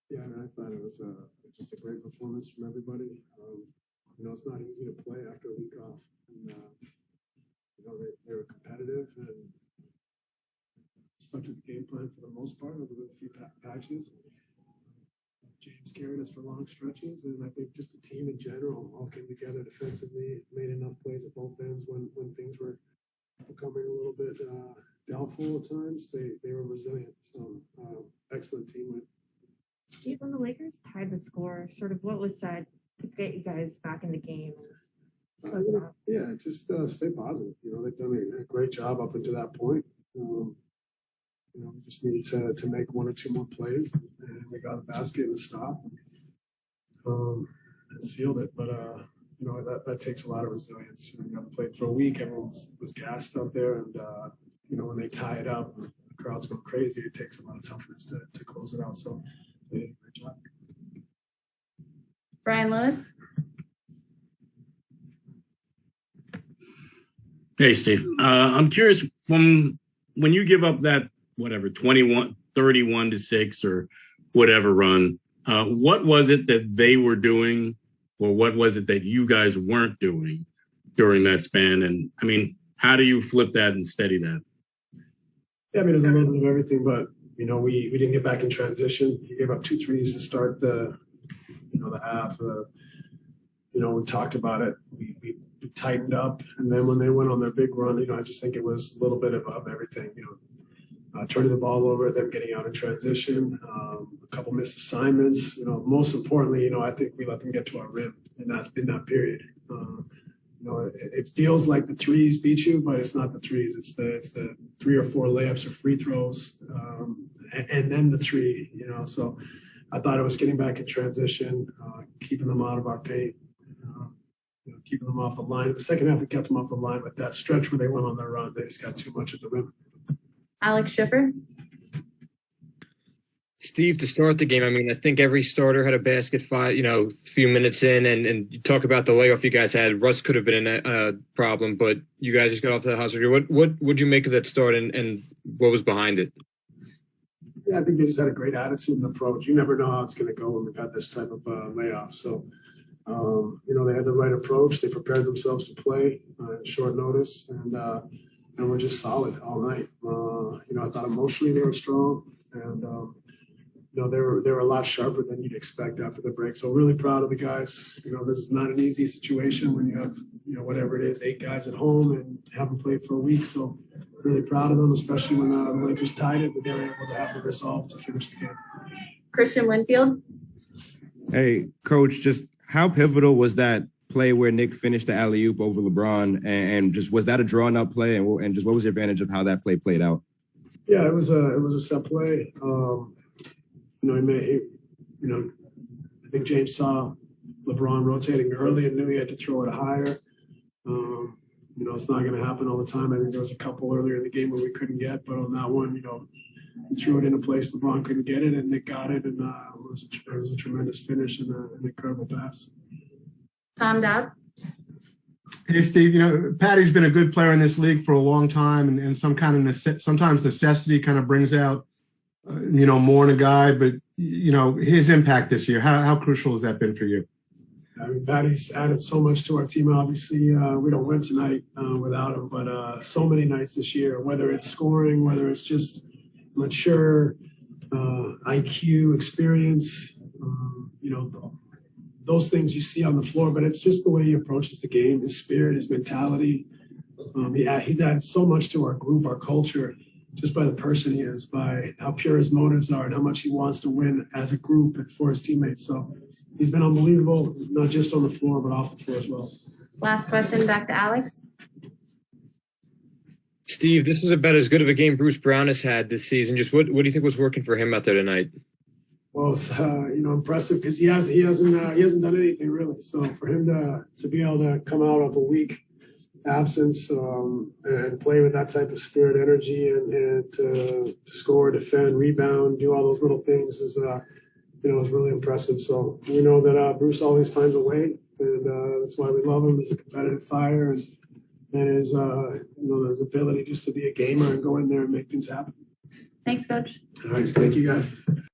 Yeah, I thought it was just a great performance from everybody. It's not easy to play after a week off. And, they were competitive and stuck to the game plan for the most part, other than a few patches. James carried us for long stretches, and I think just the team in general all came together defensively, made enough plays at both ends when things were becoming a little bit doubtful at times. They were resilient. So excellent team win. Steve, when the Lakers tied the score, sort of what was said to get you guys back in the game? Just stay positive. They've done a great job up until that point. We just needed to make one or two more plays, and they got a basket and a stop, and sealed it. But that takes a lot of resilience. You haven't played for a week. Everyone was gassed out there, and when they tie it up, the crowd's going crazy. It takes a lot of toughness to close it out. So they did a great job. Brian Lewis. Hey, Steve. I'm curious, when you give up that, 31-6 or whatever run, what was it that they were doing, or what was it that you guys weren't doing during that span? And, how do you flip that and steady that? Yeah, there's a little bit of everything, but, we didn't get back in transition. He gave up 2 threes to start the half. We talked about it. We tightened up, and then when they went on their big run, I just think it was a little bit of everything. Turning the ball over, them getting out in transition, a couple missed assignments. Most importantly, I think we let them get to our rim in that period. It feels like the threes beat you, but it's not the threes. It's the 3 or 4 layups or free throws, and then the three. So I thought it was getting back in transition, keeping them out of our paint. Keeping them off the line. The second half, we kept them off the line, but that stretch where they went on their run, they just got too much at the rim. Alex Schiffer. Steve, to start the game, I think every starter had a basket a few minutes in, and you talk about the layoff you guys had. Russ could have been a problem, but you guys just got off to the hot start. What would you make of that start, and what was behind it? Yeah, I think they just had a great attitude and approach. You never know how it's going to go when we've had this type of layoff. So, they had the right approach. They prepared themselves to play at short notice, and we're just solid all night. I thought emotionally they were strong, and they were a lot sharper than you'd expect after the break. So really proud of the guys. This is not an easy situation when you have whatever it is, 8 guys at home and haven't played for a week. So really proud of them, especially when the Lakers tied it, but they were able to have the resolve to finish the game. Christian Winfield. Hey, Coach, just how pivotal was that play where Nick finished the alley-oop over LeBron, and just was that a drawn-up play, and just what was the advantage of how that play played out? Yeah, it was a set play. I think James saw LeBron rotating early and knew he had to throw it higher. It's not going to happen all the time. I think there was a couple earlier in the game where we couldn't get, but on that one, he threw it in a place LeBron couldn't get it, and Nick got it, and it was a tremendous finish and an incredible pass. Tom Dowd. Hey, Steve, Patty's been a good player in this league for a long time, and sometimes necessity kind of brings out, more in a guy, but, his impact this year, how crucial has that been for you? Patty's added so much to our team. Obviously, we don't win tonight without him, but so many nights this year, whether it's scoring, whether it's just mature IQ, experience, those things you see on the floor, but it's just the way he approaches the game, his spirit, his mentality. He's added so much to our group, our culture, just by the person he is, by how pure his motives are and how much he wants to win as a group and for his teammates. So he's been unbelievable, not just on the floor, but off the floor as well. Last question, back to Alex. Steve, this is about as good of a game Bruce Brown has had this season. Just what do you think was working for him out there tonight? Well, it's impressive because he hasn't done anything really. So for him to be able to come out of a week absence and play with that type of spirit, energy, and to score, defend, rebound, do all those little things is really impressive. So we know that Bruce always finds a way, and that's why we love him. He's a competitive fire, and and his ability just to be a gamer and go in there and make things happen. Thanks, Coach. All right, thank you guys.